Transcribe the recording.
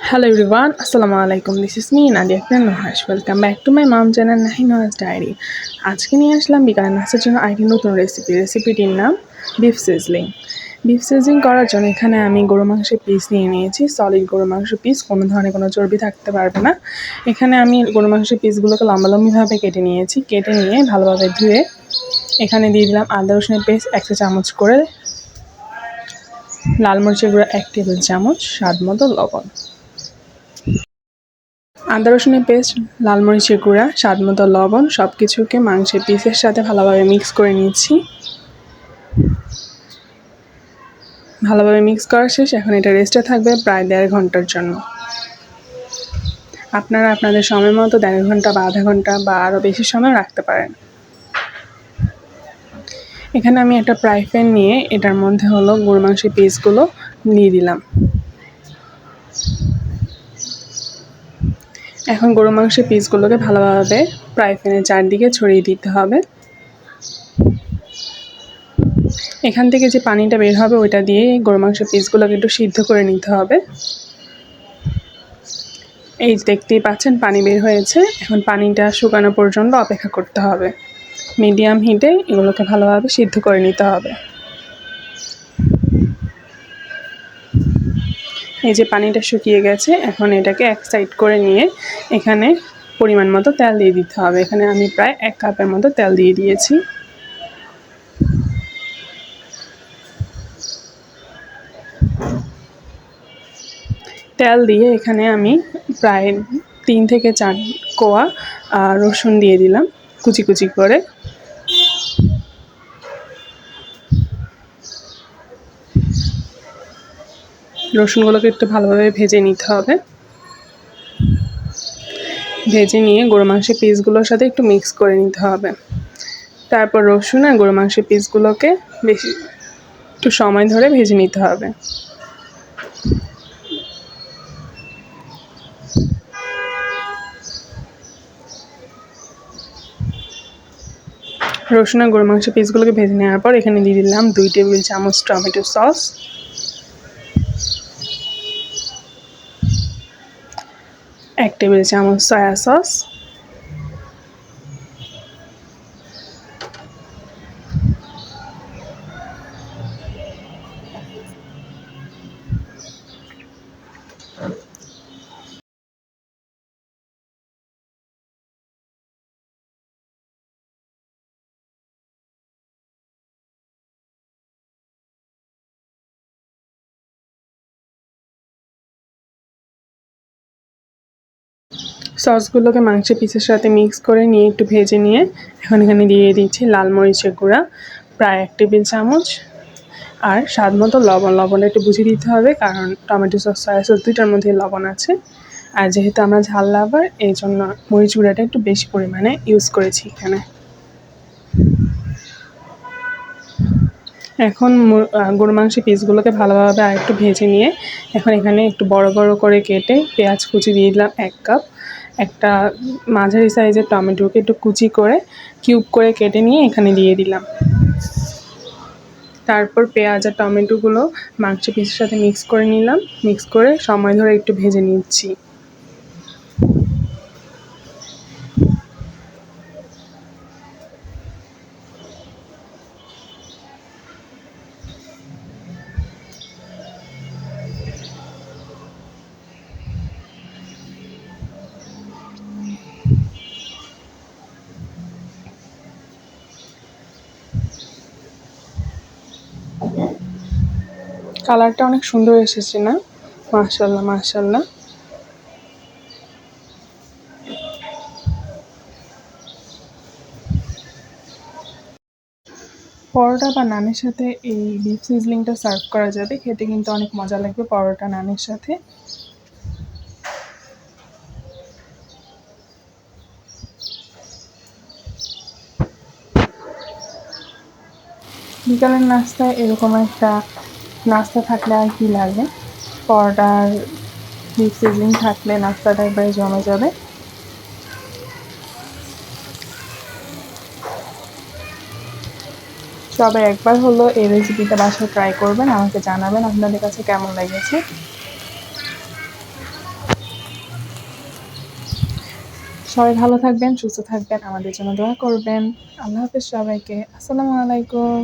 Hello everyone, Assalamu alaikum. This is me Nadia Akhtar Nuhash. Welcome back to my mom channel Nahi Noah's Diary. আজকে নিয়ে আসলাম বিকাল নাস্তার জন্য আরেকটি নতুন রেসিপিটির নাম বিফ সিজলিং। বিফ সিজলিং করার জন্য এখানে আমি গরু মাংসের পিস নিয়ে নিয়েছি, সলিড গরু মাংস পিস, কোনো ধরনের কোনো চর্বি থাকতে পারবে না। এখানে আমি গরু মাংসের পিসগুলোকে লম্বালম্বিভাবে কেটে নিয়েছি, কেটে নিয়ে ভালোভাবে ধুয়ে এখানে দিয়ে দিলাম আদা রসুনের পেস্ট 1 চা চামচ করে, লাল মরিচের গুঁড়া 1 টেবিল চামচ, স্বাদ মতো লবণ। আদা রসুনের পেস্ট, লাল মরিচের গুঁড়া, স্বাদ মতো লবণ সব কিছুকে মাংসের পিসের সাথে ভালোভাবে মিক্স করে নিচ্ছি। ভালোভাবে মিক্স করা শেষ। এখন এটা রেস্টে থাকবে প্রায় 1.5 ঘন্টার জন্য। আপনারা আপনাদের সময় মতো 1.5 ঘন্টা বা আধা ঘন্টা বা আরও বেশি সময় রাখতে পারেন। এখানে আমি একটা ফ্রাই প্যান নিয়ে এটার মধ্যে গরু মাংসের পিসগুলো দিয়ে দিলাম। এখন গরু মাংসের পিসগুলোকে ভালোভাবে ফ্রাই প্যানের চারদিকে ছড়িয়ে দিতে হবে। এখান থেকে যে পানিটা বের হবে ওইটা দিয়ে গরু মাংসের পিসগুলোকে একটু সিদ্ধ করে নিতে হবে। এই দেখতেই পাচ্ছেন পানি বের হয়েছে। এখন পানিটা শুকানো পর্যন্ত অপেক্ষা করতে হবে। মিডিয়াম হিটে এগুলোকে ভালোভাবে সিদ্ধ করে নিতে হবে। এই যে পানিটা শুকিয়ে গেছে, এখন এটাকে এক সাইড করে নিয়ে এখানে পরিমাণ মতো তেল দিয়ে দিতে হবে। এখানে আমি প্রায় 1 কাপের মতো তেল দিয়ে দিয়েছি। তেল দিয়ে এখানে আমি প্রায় 3 থেকে 4 কোয়া রসুন দিয়ে দিলাম কুচি কুচি করে। রসুনগুলোকে একটু ভালোভাবে ভেজে নিতে হবে। ভেজে নিয়ে গরু মাংসের পিসগুলোর সাথে একটু মিক্স করে নিতে হবে। তারপর রসুন আর গরু মাংসের পিসগুলোকে বেশি একটু সময় ধরে ভেজে নিতে হবে। রসুন আর গরু মাংসের পিসগুলোকে ভেজে নেওয়ার পর এখানে দিয়ে দিলাম 2 টেবিল চামচ টমেটো সস, 1 টেবিল চামচ সয়া সস, সসগুলোকে মাংসের পিসের সাথে মিক্স করে নিয়ে একটু ভেজে নিয়ে এখন এখানে দিয়ে দিচ্ছি লাল মরিচের গুঁড়া প্রায় 1 টেবিল চামচ আর স্বাদ মতো লবণ। লবণটা একটু বুঝে দিতে হবে, কারণ টমেটো সস সয়া সস দুইটার মধ্যে লবণ আছে। আর যেহেতু আমরা ঝাল লাভার, এই জন্য মরিচ গুঁড়াটা একটু বেশি পরিমাণে ইউজ করেছি এখানে। এখন গরু মাংসের পিসগুলোকে ভালোভাবে আরেকটু ভেজে নিয়ে এখন এখানে একটু বড় বড় করে কেটে পেঁয়াজ কুচি দিয়ে দিলাম 1 কাপ। একটা মাঝারি সাইজের টমেটোকে একটু কুচি করে কিউব করে কেটে নিয়ে এখানে দিয়ে দিলাম। তারপর পেঁয়াজ আর টমেটোগুলো মাংসের পিসের সাথে মিক্স করে নিলাম। মিক্স করে সময় ধরে একটু ভেজে নিচ্ছি। কালারটা অনেক সুন্দর এসেছে না? মাশাআল্লাহ মাশাআল্লাহ। পরোটা বা নানের সাথে এই বিফ সিজলিংটা সার্ভ করা যাবে। খেতে কিন্তু অনেক মজা লাগবে পরোটা নানের সাথে। বিকালের নাস্তায় এরকম একটা নাস্তা থাকলে আর কি লাগে। পরোটার বিফ সিজলিং থাকলে নাস্তাটা একবারে জমে যাবে। সবাই একবার হলো এই রেসিপিটা বাসায় ট্রাই করবেন, আমাকে জানাবেন আপনাদের কাছে কেমন লেগেছে। সবাই ভালো থাকবেন, সুস্থ থাকবেন, আমাদের জন্য দোয়া করবেন। আল্লাহ হাফেজ সবাইকে। আসসালামু আলাইকুম।